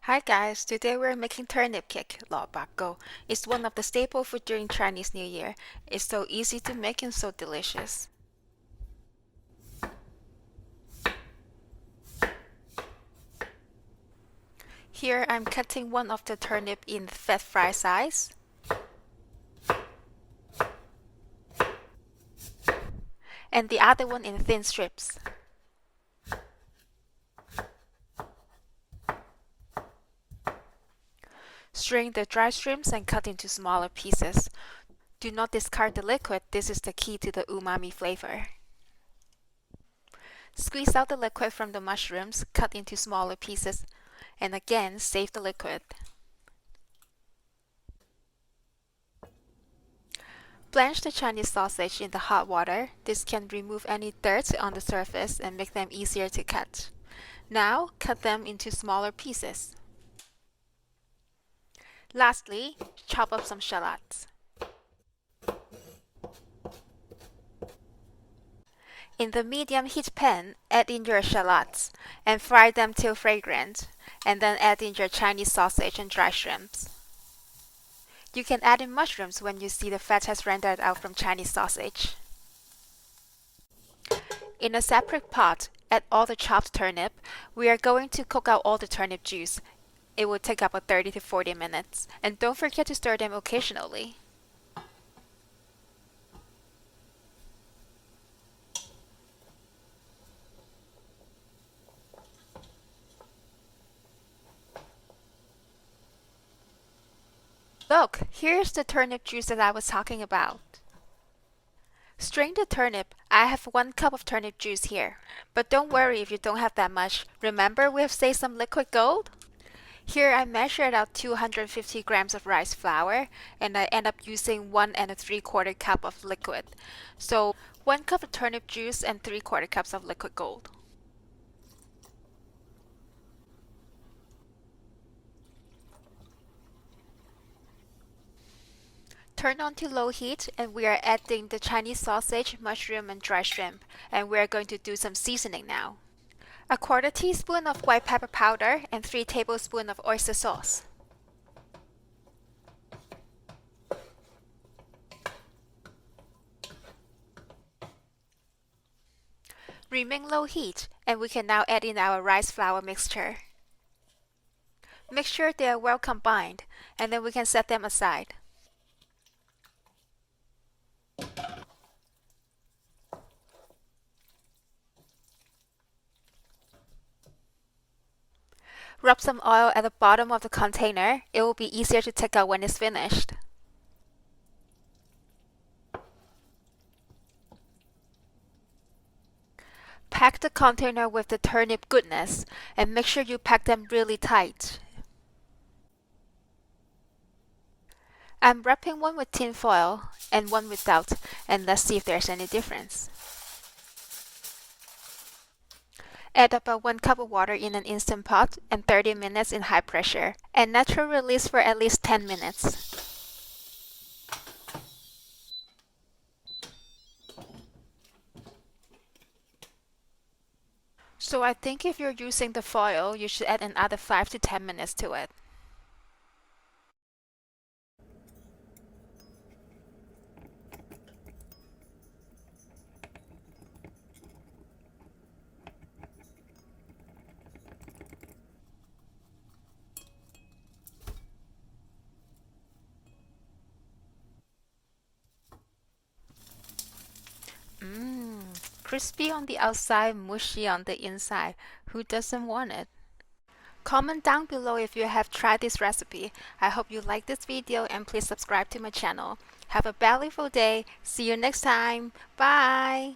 Hi guys, today we're making turnip cake, Go. It's one of the staple food during Chinese New Year. It's so easy to make and so delicious. Here I'm cutting one of the turnip in fat fry size and the other one in thin strips. Strain the dry shrimps and cut into smaller pieces. Do not discard the liquid, this is the key to the umami flavor. Squeeze out the liquid from the mushrooms, cut into smaller pieces, and again save the liquid. Blanch the Chinese sausage in the hot water. This can remove any dirt on the surface and make them easier to cut. Now, cut them into smaller pieces. Lastly, chop up some shallots. In the medium heat pan, add in your shallots and fry them till fragrant, and then add in your Chinese sausage and dry shrimps. You can add in mushrooms when you see the fat has rendered out from Chinese sausage. In a separate pot, add all the chopped turnip. We are going to cook out all the turnip juice. It will take about 30 to 40 minutes. And don't forget to stir them occasionally. Look, here's the turnip juice that I was talking about. Strain the turnip. I have 1 cup of turnip juice here. But don't worry if you don't have that much. Remember we have saved some liquid gold? Here I measured out 250 grams of rice flour and I end up using 1 3/4 cup of liquid. So 1 cup of turnip juice and 3/4 cups of liquid gold. Turn on to low heat and we are adding the Chinese sausage, mushroom and dry shrimp, and we are going to do some seasoning now. 1/4 teaspoon of white pepper powder and 3 tablespoons of oyster sauce. Remain low heat and we can now add in our rice flour mixture. Make sure they are well combined and then we can set them aside. Rub some oil at the bottom of the container. It will be easier to take out when it's finished. Pack the container with the turnip goodness and make sure you pack them really tight. I'm wrapping one with tin foil and one without, and let's see if there's any difference. Add about 1 cup of water in an Instant Pot and 30 minutes in high pressure, and natural release for at least 10 minutes. So I think if you're using the foil, you should add another 5 to 10 minutes to it. Crispy on the outside, mushy on the inside. Who doesn't want it? Comment down below if you have tried this recipe. I hope you like this video and please subscribe to my channel. Have a bellyful day. See you next time. Bye!